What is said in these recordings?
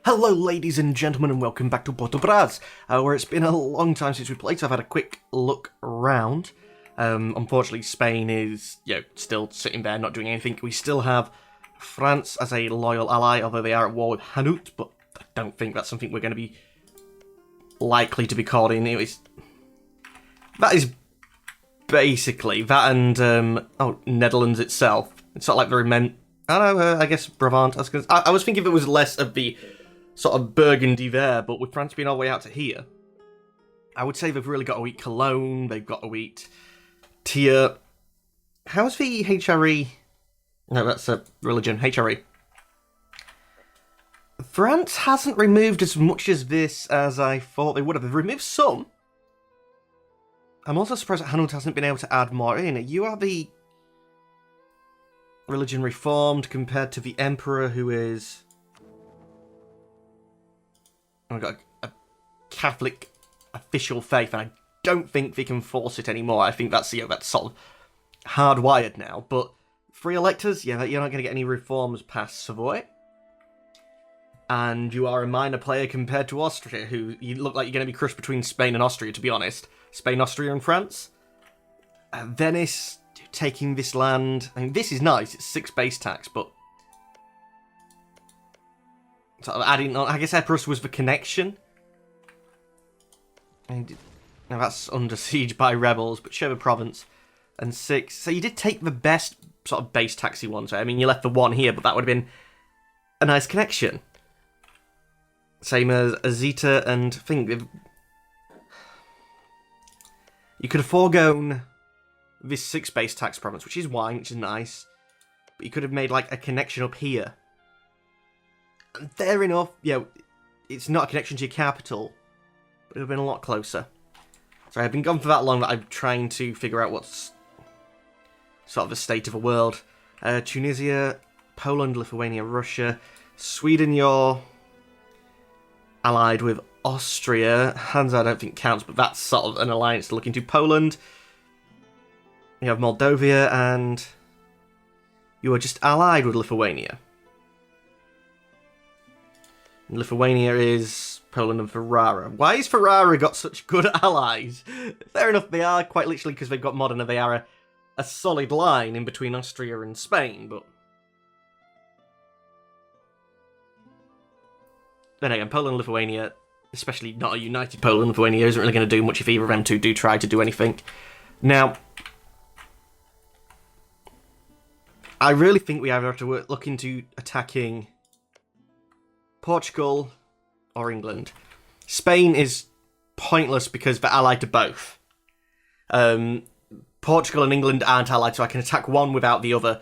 Hello ladies and gentlemen and welcome back to Por2Brz, where it's been a long time since we played, so I've had a quick look around. Unfortunately Spain is, still sitting there not doing anything. We still have France as a loyal ally, although they are at war with Hanut, but I don't think that's something we're going to be likely to be caught in. Anyways, that is basically that, and Netherlands itself. It's not like they're meant. I don't know, I guess Brabant. I was thinking if it was less of the sort of Burgundy there, but with France being all the way out to here, I would say they've really got to eat Cologne, they've got to eat Tyr. How's the HRE? No, that's a religion. HRE. France hasn't removed as much as this as I thought they would have. They've removed some. I'm also surprised that Hanut hasn't been able to add more in. You are the religion reformed compared to the Emperor, who is... I've got a Catholic official faith, and I don't think they can force it anymore. I think that's, that's sort of hardwired now. But free electors, you're not going to get any reforms past Savoy. And you are a minor player compared to Austria, who you look like you're going to be crushed between Spain and Austria, to be honest. Spain, Austria, and France. Venice taking this land. I mean, this is nice. It's 6 base tax, but sort of adding on. I guess Epirus was the connection. Now that's under siege by rebels, but share the province. And 6. So you did take the best sort of base taxy ones. Right? I mean, you left the 1 here, but that would have been a nice connection. Same as Azita and think. You could have foregone this 6 base tax province, which is wine, which is nice. But you could have made like a connection up here. And fair enough, it's not a connection to your capital, but it would have been a lot closer. Sorry, I've been gone for that long that I'm trying to figure out what's sort of the state of the world. Tunisia, Poland, Lithuania, Russia, Sweden, you're allied with Austria. Hansa I don't think counts, but that's sort of an alliance to look into. Poland, you have Moldavia, and you are just allied with Lithuania. Lithuania is Poland and Ferrara. Why has Ferrara got such good allies? Fair enough, they are quite literally because they've got Modena. They are a solid line in between Austria and Spain, but then again, Poland and Lithuania, especially not a united Poland and Lithuania, isn't really going to do much if either of them two do try to do anything. Now, I really think we either have to look into attacking Portugal or England. Spain is pointless because they're allied to both. Portugal and England aren't allied, so I can attack one without the other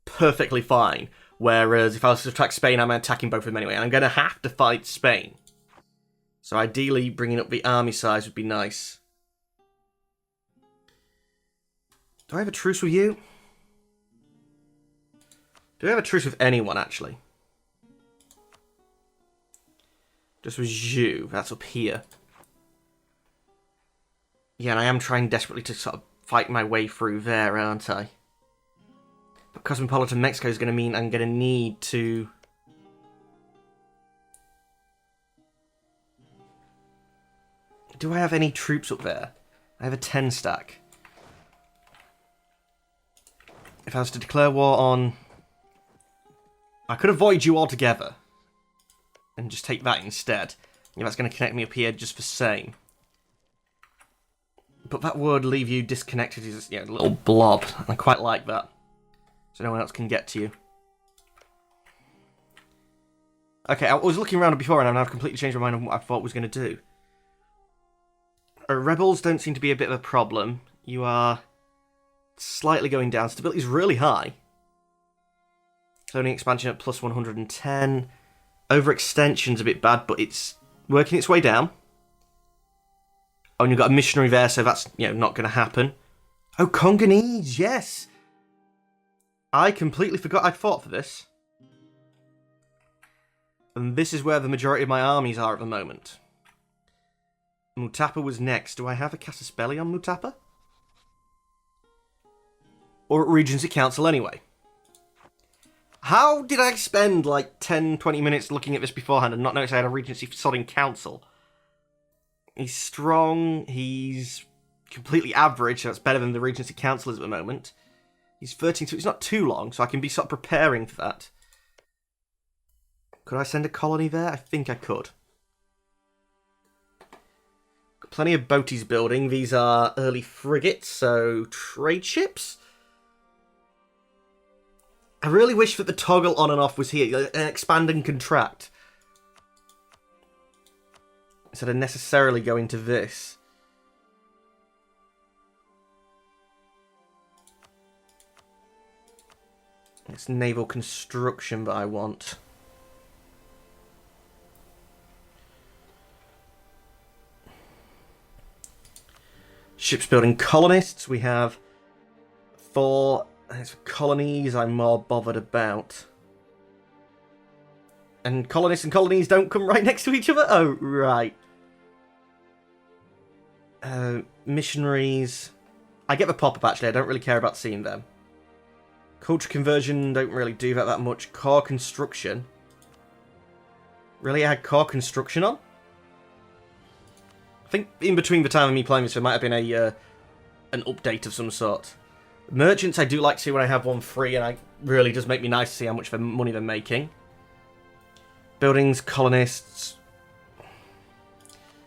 perfectly fine. Whereas if I was to attack Spain, I'm attacking both of them anyway, and I'm going to have to fight Spain. So ideally, bringing up the army size would be nice. Do I have a truce with you? Do I have a truce with anyone, actually? Just with you. That's up here. Yeah, and I am trying desperately to sort of fight my way through there, aren't I? But Cosmopolitan Mexico is going to mean I'm going to need to... Do I have any troops up there? I have a 10 stack. If I was to declare war on... I could avoid you altogether. And just take that instead. That's going to connect me up here just the same. But that would leave you disconnected as a little blob. And I quite like that. So no one else can get to you. Okay, I was looking around before and I've now completely changed my mind on what I thought I was going to do. Rebels don't seem to be a bit of a problem. You are slightly going down. Stability is really high. Zoning expansion at plus 110. Overextension's a bit bad, but it's working its way down. Oh, and you've got a missionary there, so that's, not going to happen. Oh, Congolese, yes! I completely forgot I'd fought for this. And this is where the majority of my armies are at the moment. Mutapa was next. Do I have a casus belli on Mutapa? Or at Regency Council anyway? How did I spend like 10, 20 minutes looking at this beforehand and not notice I had a Regency sodding council? He's strong, he's completely average, so that's better than the Regency Council is at the moment. He's 13, so it's not too long, so I can be sort of preparing for that. Could I send a colony there? I think I could. Got plenty of boaties building. These are early frigates, so trade ships? I really wish that the toggle on and off was here, an expand and contract. Instead of necessarily going to this. It's naval construction that I want. Ships building colonists. We have 4 colonies I'm more bothered about. And colonies don't come right next to each other? Oh, right. Missionaries. I get the pop-up, actually. I don't really care about seeing them. Culture conversion, don't really do that much. Core construction. Really, I had core construction on? I think in between the time of me playing this, there might have been an update of some sort. Merchants, I do like to see when I have one free, and it really does make me nice to see how much money they're making. Buildings, colonists.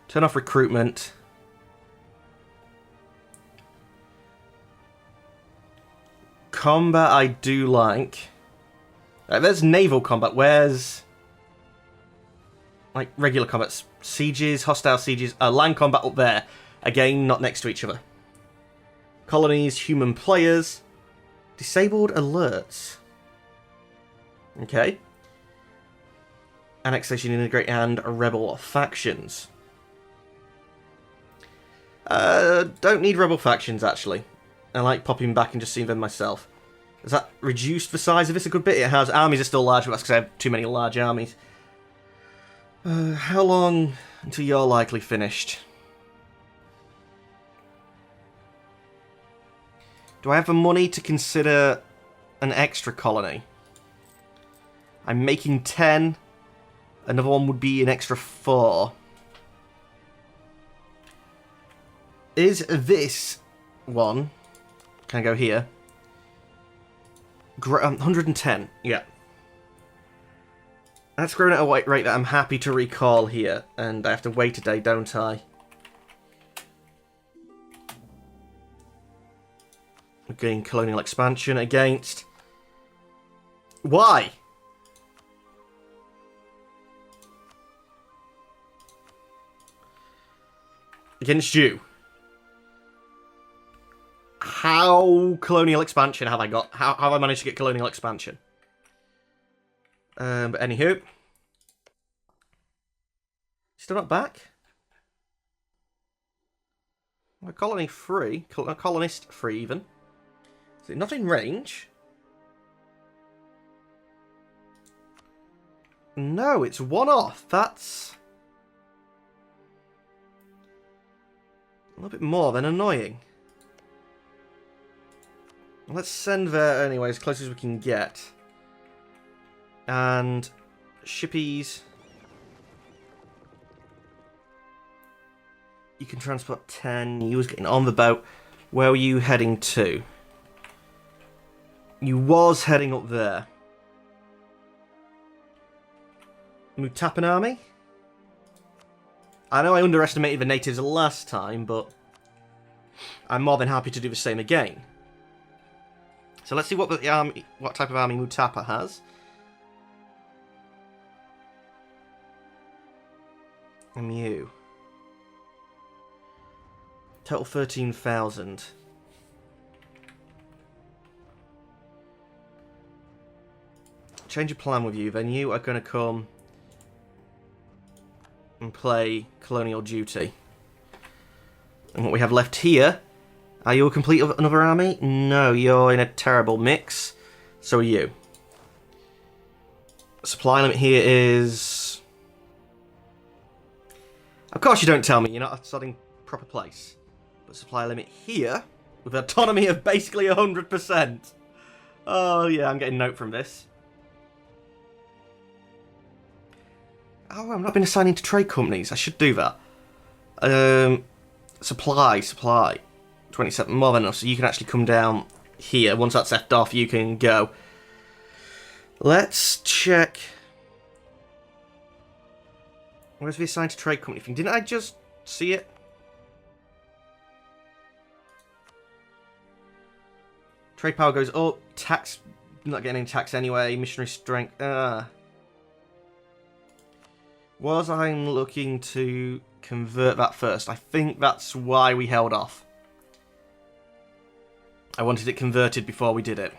Turn off recruitment. Combat, I do like. There's naval combat. Where's like regular combat? Sieges, hostile sieges. Land combat up there. Again, not next to each other. Colonies, human players. Disabled alerts. Okay. Annexation, integrate, and rebel factions. Don't need rebel factions, actually. I like popping back and just seeing them myself. Has that reduced the size of this a good bit? It has. Armies are still large, but that's because I have too many large armies. How long until you're likely finished? Do I have the money to consider an extra colony? I'm making 10. Another one would be an extra 4. Is this one... Can I go here? 110, yeah. That's grown at a rate that I'm happy to recall here. And I have to wait a day, don't I? Again, colonial expansion against... Why? Against you. How colonial expansion have I got? How have I managed to get colonial expansion? But anywho. Still not back? A colony free. A colonist free, even. Is it not in range? No, it's one off. That's... a little bit more than annoying. Let's send there anyway, as close as we can get. And shippies. You can transport 10. You was getting on the boat. Where were you heading to? You was heading up there. Mutapan army? I know I underestimated the natives last time, but I'm more than happy to do the same again. So let's see what the army, what type of army Mutapa has. MU. Total 13,000. Change of plan with you. Then you are going to come and play colonial duty. And what we have left here... Are you a complete another army? No, you're in a terrible mix. So are you. Supply limit here is... Of course you don't tell me, you're not starting proper place. But supply limit here, with autonomy of basically 100%. Oh yeah, I'm getting note from this. Oh, I've not been assigning to trade companies. I should do that. Supply. 27, more than enough. So you can actually come down here. Once that's left off, you can go. Let's check. Where's the assigned to trade company thing? Didn't I just see it? Trade power goes up. Tax, not getting any tax anyway. Missionary strength. Was I looking to convert that first? I think that's why we held off. I wanted it converted before we did it.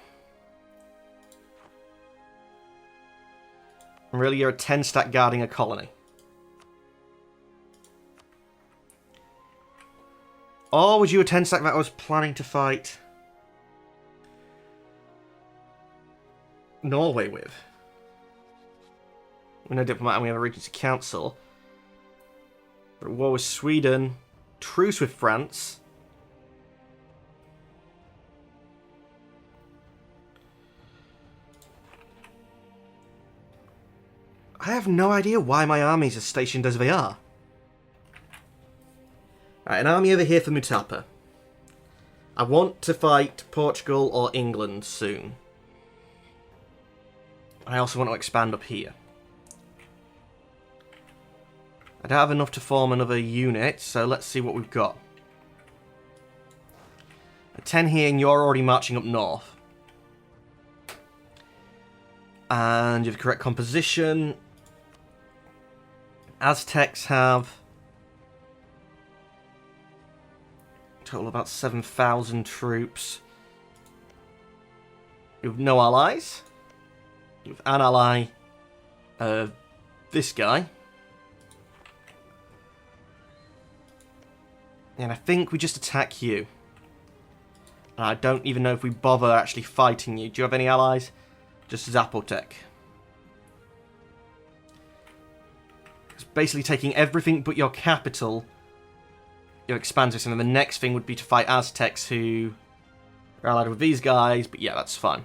And really, you're a 10 stack guarding a colony. Or was you a 10 stack that I was planning to fight Norway with? We're no diplomat and we have a Regency Council. But war with Sweden. Truce with France. I have no idea why my armies are stationed as they are. Right, an army over here for Mutapa. I want to fight Portugal or England soon. I also want to expand up here. I don't have enough to form another unit, so let's see what we've got. A 10 here, and you're already marching up north. And you have the correct composition. Aztecs have a total of about 7,000 troops. You have no allies. You have an ally. This guy. And I think we just attack you. And I don't even know if we bother actually fighting you. Do you have any allies? Just Zapotec. It's basically taking everything but your capital, your expansive, and then the next thing would be to fight Aztecs who are allied with these guys, but yeah, that's fine.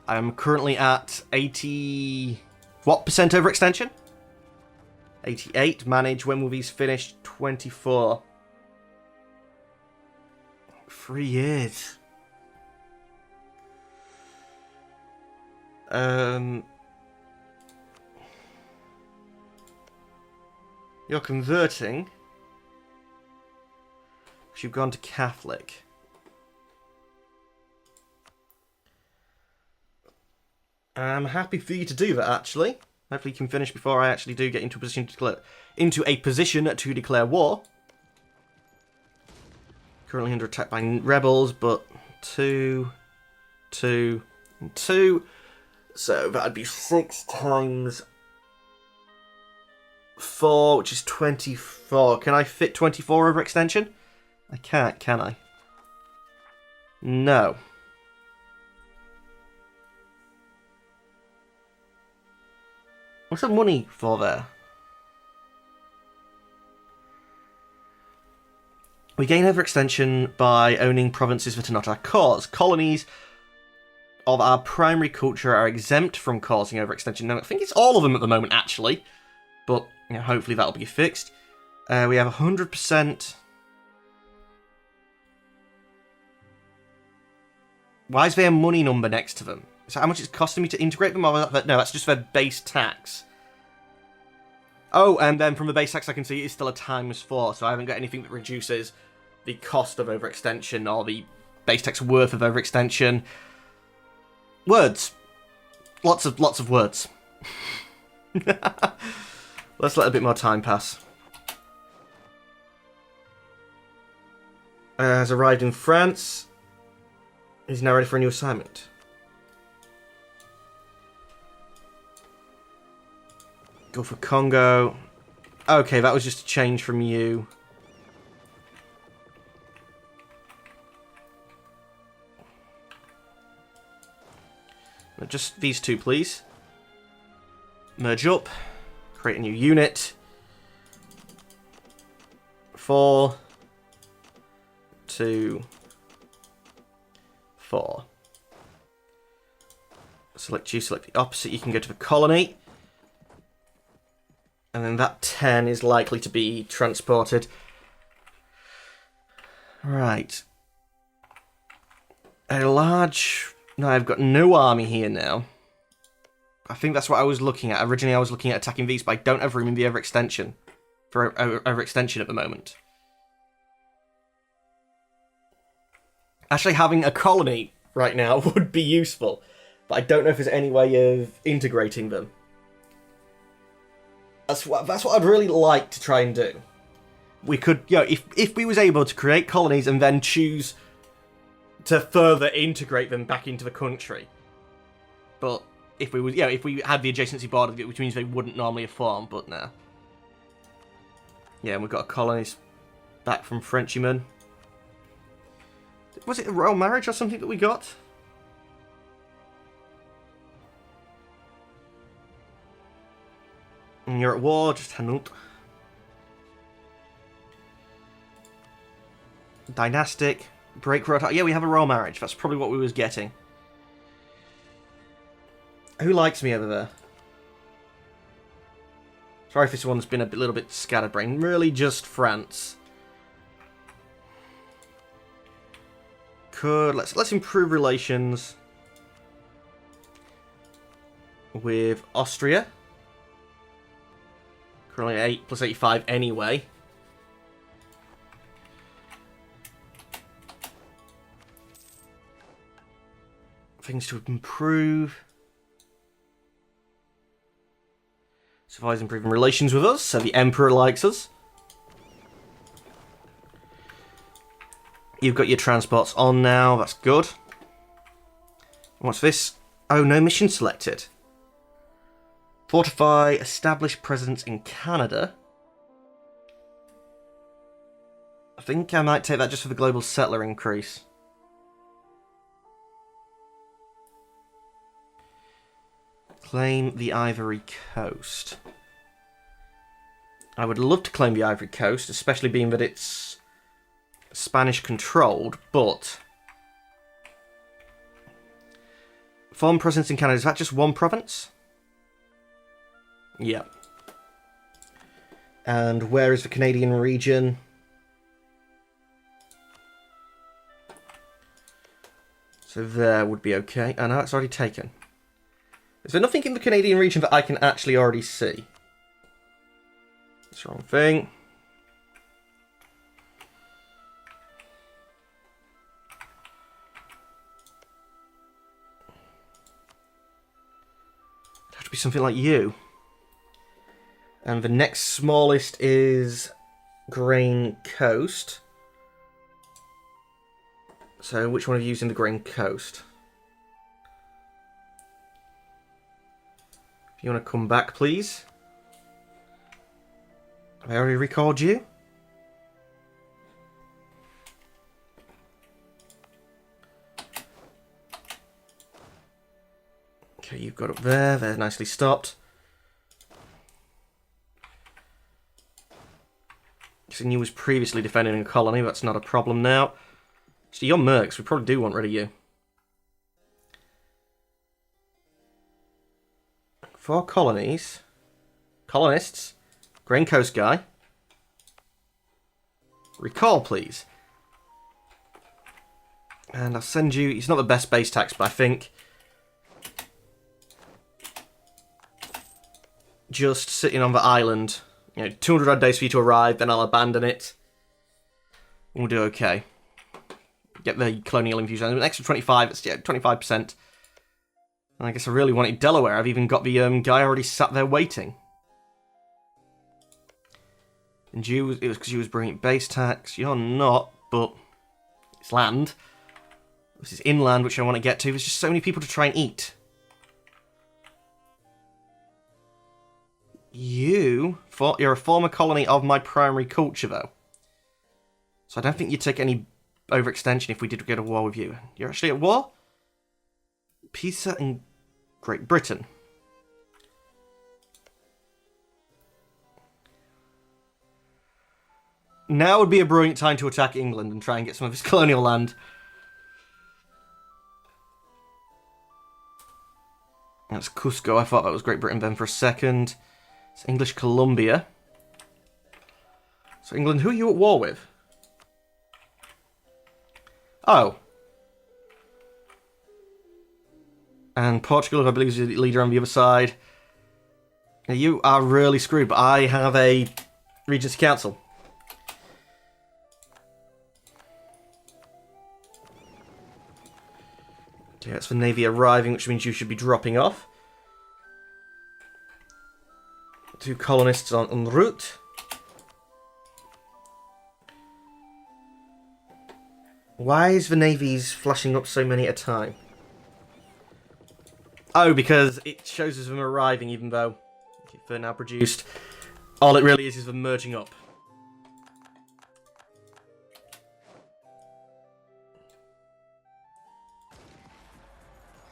I'm currently at 80... What percent overextension? 88. Manage. When will these finish? 24. 3 years. You're converting. Because you've gone to Catholic. I'm happy for you to do that, actually. Hopefully you can finish before I actually do get into a position to declare war. Currently under attack by rebels, but 2, 2, and 2. So that'd be 6 times 4, which is 24. Can I fit 24 overextension? I can't, can I? No. What's the money for there? We gain overextension by owning provinces that are not our cause. Colonies of our primary culture are exempt from causing overextension. Now, I think it's all of them at the moment, actually. But you know, hopefully that'll be fixed. We have 100%. Why is there a money number next to them? Is that how much it's costing me to integrate them? Or no, that's just their base tax. Oh, and then from the base tax I can see it's still a ×4, so I haven't got anything that reduces the cost of overextension or the base tax worth of overextension. Words. Lots of words. Let's let a bit more time pass. Has arrived in France. He's now ready for a new assignment. Go for Congo. Okay, that was just a change from you. Just these two, please. Merge up. Create a new unit. 4, 2, 4. Select you, select the opposite. You can go to the colony. And then that 10 is likely to be transported. Right. A large... No, I've got no army here now. I think that's what I was looking at. Originally, I was looking at attacking these, but I don't have room in the overextension. For overextension at the moment. Actually, having a colony right now would be useful. But I don't know if there's any way of integrating them. That's what I'd really like to try and do. We could, you know, if we was able to create colonies and then choose to further integrate them back into the country. But if we was, if we had the adjacency border, which means they wouldn't normally have formed, but no. Yeah, and we've got a colonies back from Frenchyman. Was it a royal marriage or something that we got? And you're at war, just Hanut. Dynastic. Break road. Yeah, we have a royal marriage. That's probably what we was getting. Who likes me over there? Sorry if this one's been a little bit scatterbrained. Really just France. Let's improve relations with Austria. Currently 8 plus 85 anyway. Things to improve. Savoy's improving relations with us, so the Emperor likes us. You've got your transports on now, that's good. What's this? Oh, no mission selected. Fortify, establish presence in Canada. I think I might take that just for the global settler increase. Claim the Ivory Coast. I would love to claim the Ivory Coast, especially being that it's Spanish controlled, but foreign presence in Canada, is that just one province? Yeah. And where is the Canadian region? So there would be okay. Oh no, it's already taken. Is there nothing in the Canadian region that I can actually already see? That's the wrong thing. It'd have to be something like you. And the next smallest is Grain Coast. So which one of you is in the Grain Coast? If you want to come back, please. Have I already recalled you? Okay, you've got up there. They're nicely stopped. Because you was previously defending a colony, that's not a problem now. So you're mercs, we probably do want rid of you. 4 colonies. Colonists. Grain Coast guy. Recall, please. And I'll send you... He's not the best base tax, but I think... just sitting on the island... 200 odd days for you to arrive, then I'll abandon it. We'll do okay. Get the colonial infusion. An extra 25, it's 25%. And I guess I really wanted Delaware. I've even got the guy already sat there waiting. And it was because you was bringing base tax. You're not, but it's land. This is inland, which I want to get to. There's just so many people to try and eat. You're a former colony of my primary culture, though. So I don't think you'd take any overextension if we did go to war with you. You're actually at war? Pisa and Great Britain. Now would be a brilliant time to attack England and try and get some of his colonial land. That's Cusco. I thought that was Great Britain then for a second. It's English Columbia. So England, who are you at war with? Oh. And Portugal, I believe, is the leader on the other side. Now, you are really screwed, but I have a Regency Council. Okay, that's the Navy arriving, which means you should be dropping off. 2 colonists en route. Why is the Navy's flashing up so many at a time? Oh, because it shows us them arriving, even though they're now produced. All it really is them merging up.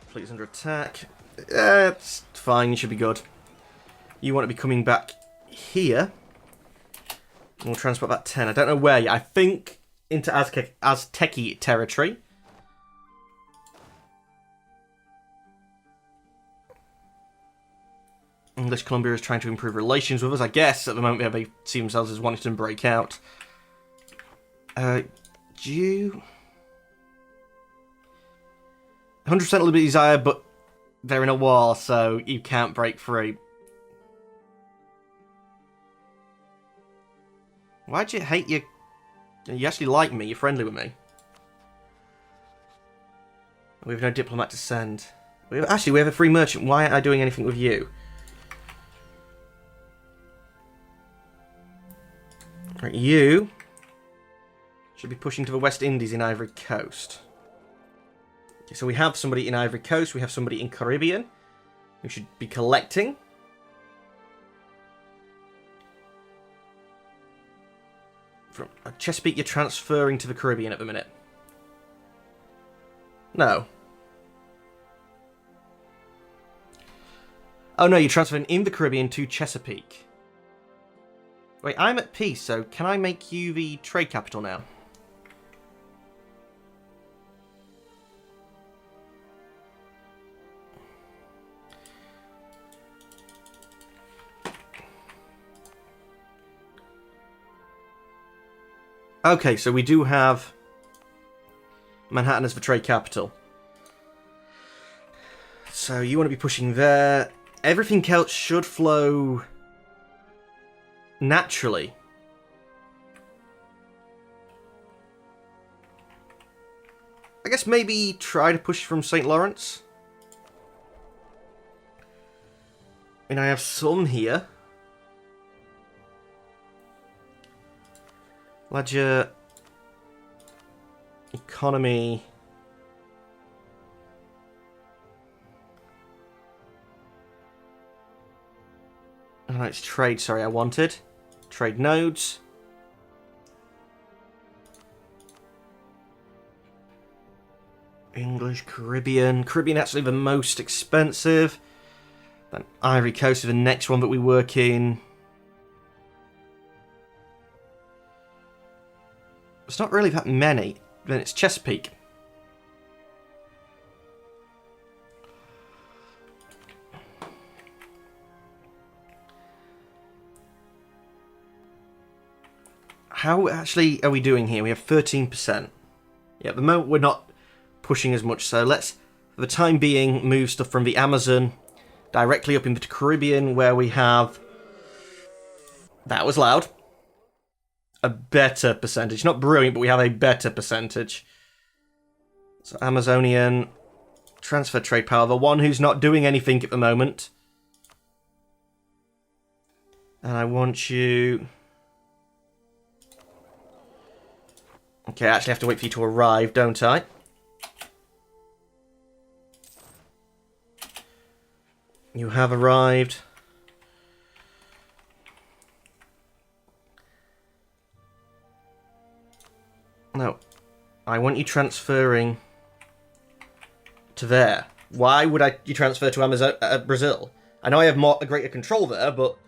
Fleet's under attack. It's fine, you should be good. You want to be coming back here. And we'll transport that 10. I don't know where yet. I think into Aztec territory. English Columbia is trying to improve relations with us. I guess at the moment they see themselves as wanting to break out. Do you... 100% liberty desire, but they're in a war, so you can't break free. Why'd you hate you? You actually like me, you're friendly with me. We have no diplomat to send. Actually, we have a free merchant. Why aren't I doing anything with you? Right, you should be pushing to the West Indies in Ivory Coast. Okay, so we have somebody in Ivory Coast, we have somebody in Caribbean who should be collecting. From Chesapeake, you're transferring to the Caribbean at the minute. No. Oh no, you're transferring in the Caribbean to Chesapeake. Wait, I'm at peace, so can I make you the trade capital now? Okay, so we do have Manhattan as the trade capital. So you want to be pushing there. Everything else should flow naturally. I guess maybe try to push from St. Lawrence. And I have some here. Ledger. Economy. Oh, it's trade, sorry, I wanted. Trade nodes. English, Caribbean. Caribbean actually the most expensive. Then Ivory Coast is the next one that we work in. It's not really that many. Then it's Chesapeake. How actually are we doing here? We have 13%. Yeah, at the moment we're not pushing as much, so let's, for the time being, move stuff from the Amazon directly up into the Caribbean, where we have... That was loud. A better percentage. Not brilliant, but we have a better percentage. So Amazonian, transfer trade power, the one who's not doing anything at the moment. And I want you... Okay, I actually have to wait for you to arrive, don't I? You have arrived. No. I want you transferring to there. Why would you transfer to Brazil? I know I have a greater control there, but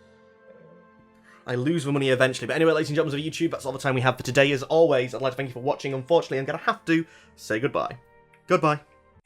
I lose the money eventually. But anyway, ladies and gentlemen of YouTube, that's all the time we have for today. As always, I'd like to thank you for watching. Unfortunately, I'm going to have to say goodbye. Goodbye.